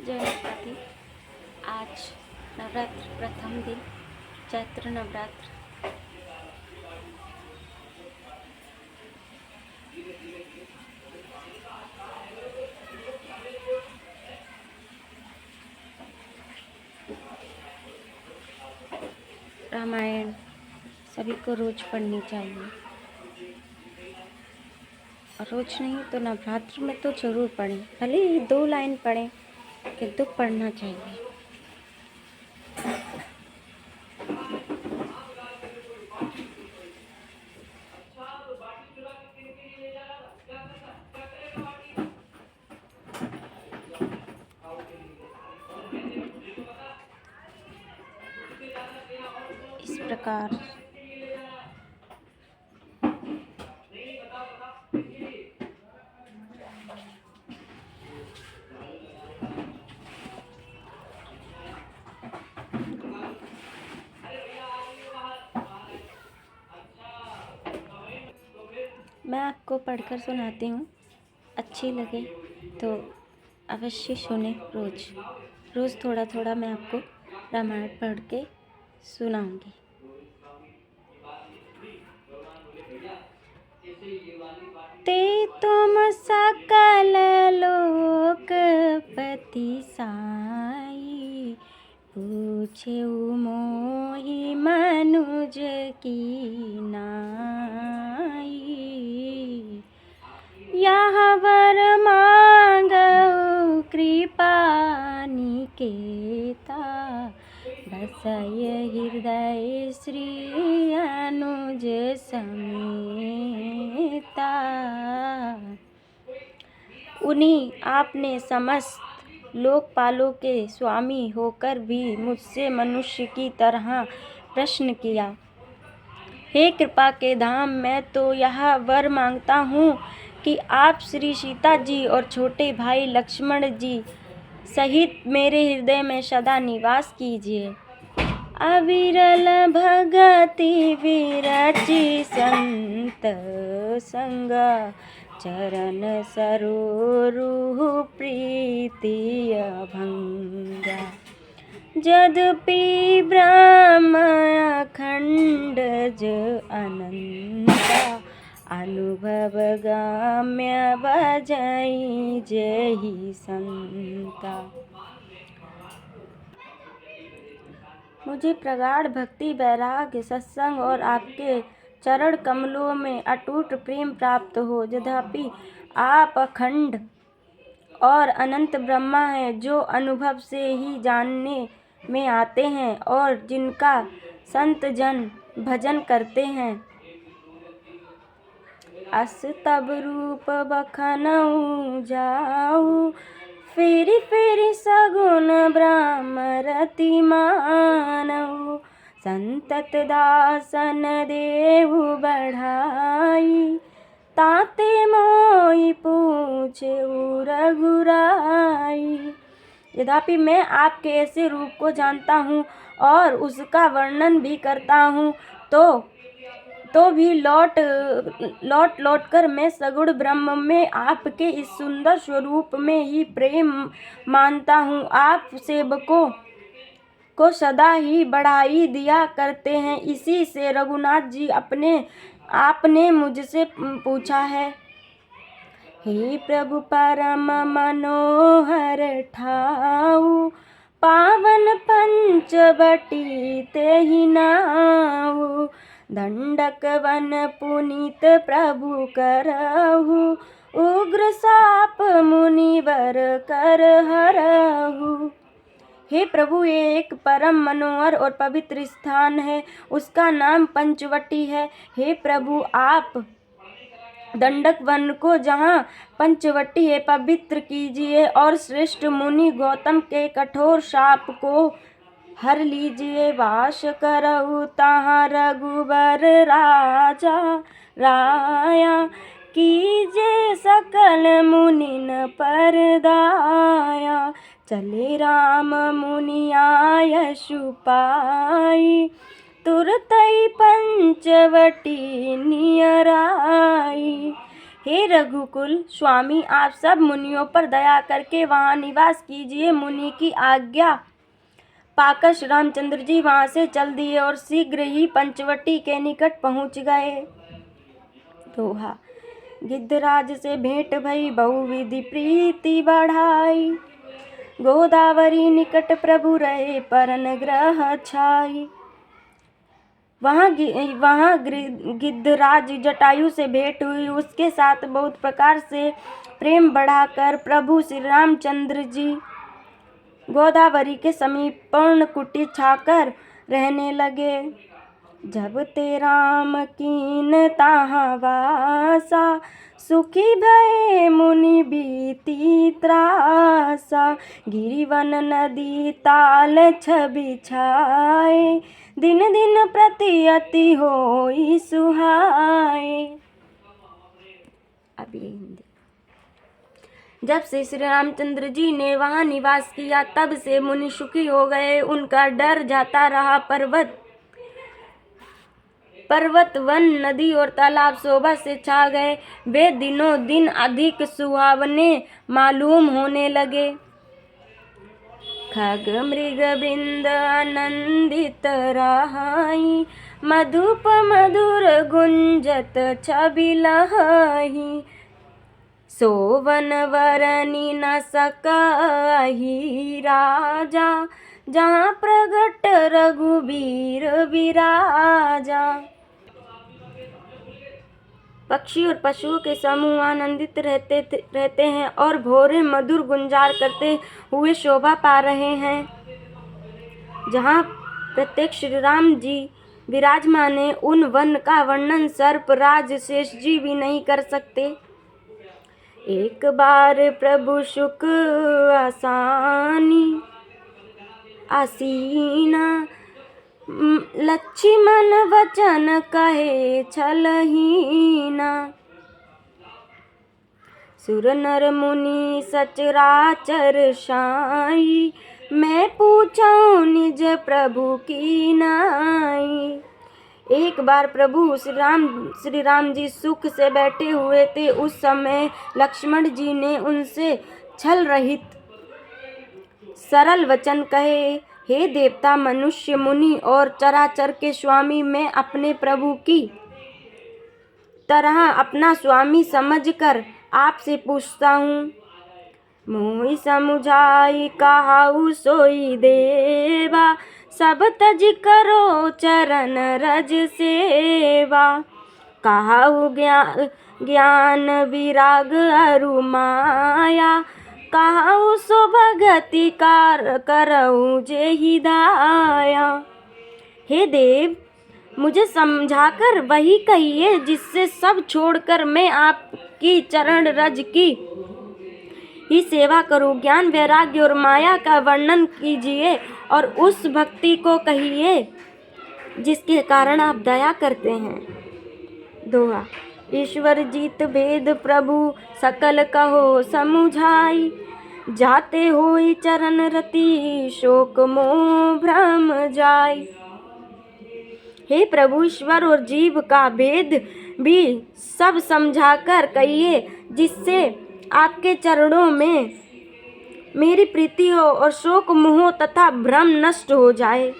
जय माता दी। आज नवरात्र प्रथम दिन, चैत्र नवरात्र। रामायण सभी को रोज पढ़नी चाहिए, और रोज नहीं तो नवरात्र में तो जरूर पढ़ें। भले ही 2 लाइन पढ़ें, किंतु पढ़ना चाहिए। इस प्रकार मैं आपको पढ़कर सुनाती हूँ। अच्छी लगे तो अवश्य सुने। रोज़ थोड़ा थोड़ा मैं आपको रामायण पढ़ के सुनाऊंगी। ते तुम सकल लोकपति साई, पूछेउ मोहि मनुज की नाई। यहाँ वर मांगऊ कृपा निकेता, बसय हृदय श्री अनुज समेता। उन्हीं आपने समस्त लोकपालों के स्वामी होकर भी मुझसे मनुष्य की तरह प्रश्न किया। हे कृपा के धाम, मैं तो यह वर मांगता हूँ कि आप श्री सीता जी और छोटे भाई लक्ष्मण जी सहित मेरे हृदय में सदा निवास कीजिए। अविरल भगति विरचि संत संगा, चरण सरोरुह प्रीति अभंगा। जदपि ब्रह्म अखंडज अनंता, अनुभव गाम्य बजई जेहि संता। मुझे प्रगाढ़ भक्ति, वैराग्य, सत्संग और आपके चरण कमलों में अटूट प्रेम प्राप्त हो। यद्यपि आप अखंड और अनंत ब्रह्मा हैं, जो अनुभव से ही जानने में आते हैं और जिनका संत जन भजन करते हैं। अस तब रूप बखनऊ जाऊ, फेरि फेरि सगुन ब्रह्म रति मानऊ। संतत दासन देहु बढ़ाई, ताते मोहि पूछेउ रघुराई। यद्यपि मैं आपके ऐसे रूप को जानता हूँ और उसका वर्णन भी करता हूँ, तो भी लौट कर मैं सगुण ब्रह्म में आपके इस सुंदर स्वरूप में ही प्रेम मानता हूँ। आप सेवकों को सदा ही बढ़ाई दिया करते हैं। इसी से रघुनाथ जी आपने मुझसे पूछा है। हे प्रभु परम मनोहर ठाऊ, पावन पंचवटी तेहि नाऊ। दंडक वन पुनीत प्रभु करहु, उग्र साप मुनिवर कर हरहु। हे प्रभु, ये एक परम मनोहर और पवित्र स्थान है, उसका नाम पंचवटी है। हे प्रभु, आप दंडक वन को, जहाँ पंचवटी है, पवित्र कीजिए और श्रेष्ठ मुनि गौतम के कठोर शाप को हर लीजिए। वास करहु तहाँ रघुबर राजा राया, कीजे सकल मुनिन पर दाया। चले राम मुनि आयसु पाई, तुरतई पंचवटी नियर आई। हे रघुकुल स्वामी, आप सब मुनियों पर दया करके वहाँ निवास कीजिए। मुनि की आज्ञा पाकर श्री रामचंद्र जी वहाँ से चल दिए और शीघ्र ही पंचवटी के निकट पहुँच गए। दोहा। गिद्धराज से भेंट भई बहुविधि प्रीति बढ़ाई, गोदावरी निकट प्रभु रहे परन ग्रह छाई। वहाँ गिद्धराज जटायु से भेंट हुई। उसके साथ बहुत प्रकार से प्रेम बढ़ाकर प्रभु श्री रामचंद्र जी गोदावरी के समीप पर्ण कुटी छाकर रहने लगे। जब ते राम कीन ताहाँ वासा, सुखी भये मुनि बीती त्रासा। गिरिवन नदी ताल छवि छाए, दिन दिन प्रति अति होई सुहाए। अब ये हिंदी। जब से श्री रामचंद्र जी ने वहाँ निवास किया तब से मुनि सुखी हो गए। उनका डर जाता रहा। पर्वत वन नदी और तालाब शोभा से छा गए। वे दिनों दिन अधिक सुहावने मालूम होने लगे। खग मृग बिंद आनंदित रहाई, मधुप मधुर गुंजत छवि लहाई। सोवन वरनी न सकाही राजा, जहाँ प्रगट रघुबीर विराजा। पक्षी और पशुओं के समूह आनंदित रहते हैं और भोरे मधुर गुंजार करते हुए शोभा पा रहे हैं। जहाँ प्रत्येक श्री राम जी विराजमान है, उन वन का वर्णन सर्पराज शेष जी भी नहीं कर सकते। एक बार प्रभु सुख आसानी आसीना, लक्ष्मण वचन कहे छलहीना। सुर नर मुनि सचराचर साई, मैं पूछूं निज प्रभु की नाई। एक बार प्रभु श्री राम जी सुख से बैठे हुए थे। उस समय लक्ष्मण जी ने उनसे छल रहित सरल वचन कहे, हे देवता, मनुष्य, मुनि और चराचर के स्वामी, मैं अपने प्रभु की तरह अपना स्वामी समझकर आपसे पूछता हूँ। मोहि समुझाई कहाऊ सोई देवा, सब तज करो चरण रज सेवा। कहाऊ ज्ञान विराग अरु माया, कहाऊ सो भगति करऊं जे ही दाया। हे देव, मुझे समझाकर वही कहिए जिससे सब छोड़कर मैं आपकी चरण रज की ही सेवा करूं। ज्ञान वैराग्य और माया का वर्णन कीजिए और उस भक्ति को कहिए जिसके कारण आप दया करते हैं। दोहा। ईश्वर जीत भेद प्रभु सकल कहो समुझाई, जाते होई चरण रति शोक मोह भ्रम जाई। हे प्रभु, ईश्वर और जीव का भेद भी सब समझाकर कहिए, जिससे आपके चरणों में मेरी प्रीति हो और शोक मोह तथा भ्रम नष्ट हो जाए।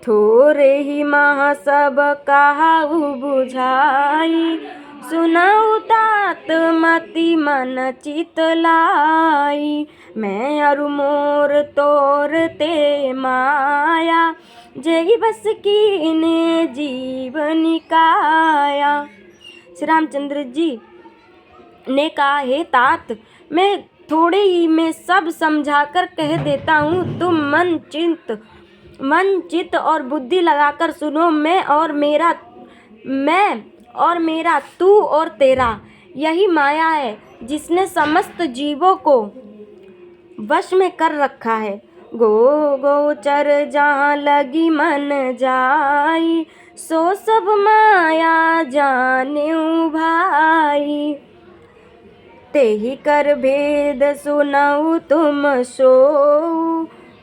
थोरे ही महा सब कहाऊ बुझाई, सुनाऊ तात मति मन चित लाई। मैं अरु मोर तोर ते माया, जय बस कीने जीव निकाया। श्री रामचंद्र जी ने कहा, हे तात, मैं थोड़े ही में सब समझाकर कह देता हूँ। तुम मन चित्त और बुद्धि लगाकर सुनो। मैं और मेरा तू और तेरा, यही माया है जिसने समस्त जीवों को वश में कर रखा है। गोचर जहाँ लगी मन जाई, सो सब माया जानेऊ भाई। तेहि कर भेद सुनऊ तुम सो,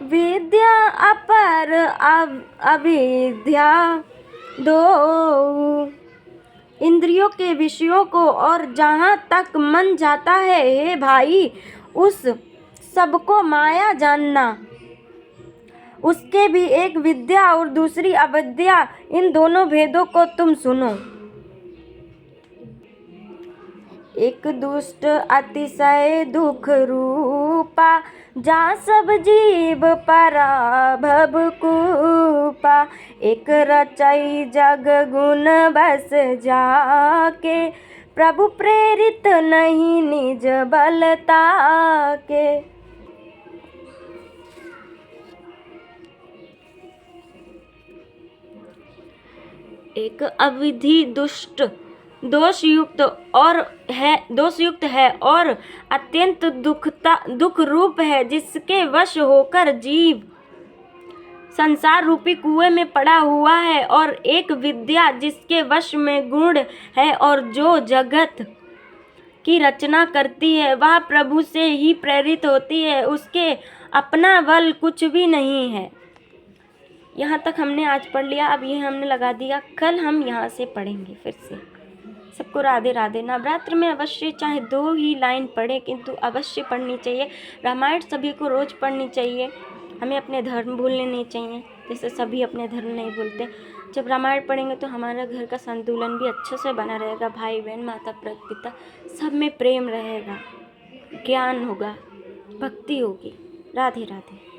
विद्या अपर अविद्या दो। इंद्रियों के विषयों को, और जहाँ तक मन जाता है हे भाई उस सबको माया जानना। उसके भी एक विद्या और दूसरी अविद्या, इन दोनों भेदों को तुम सुनो। एक दुष्ट अतिशय दुख रूपा, जा सब जीव पराभव कूपा। एक रचई जग गुण बस जाके, प्रभु प्रेरित नहीं निज बलता के। एक अविधि दुष्ट दोषयुक्त है और अत्यंत दुख रूप है, जिसके वश होकर जीव संसार रूपी कुएं में पड़ा हुआ है। और एक विद्या जिसके वश में गुण है और जो जगत की रचना करती है, वह प्रभु से ही प्रेरित होती है, उसके अपना बल कुछ भी नहीं है। यहाँ तक हमने आज पढ़ लिया। अब ये हमने लगा दिया, कल हम यहाँ से पढ़ेंगे फिर से। सबको राधे राधे। नवरात्र में अवश्य चाहे 2 ही लाइन पढ़े, किंतु अवश्य पढ़नी चाहिए। रामायण सभी को रोज़ पढ़नी चाहिए। हमें अपने धर्म भूलने नहीं चाहिए, जैसे सभी अपने धर्म नहीं भूलते। जब रामायण पढ़ेंगे तो हमारा घर का संतुलन भी अच्छे से बना रहेगा। भाई बहन, माता पिता सब में प्रेम रहेगा, ज्ञान होगा, भक्ति होगी। राधे राधे।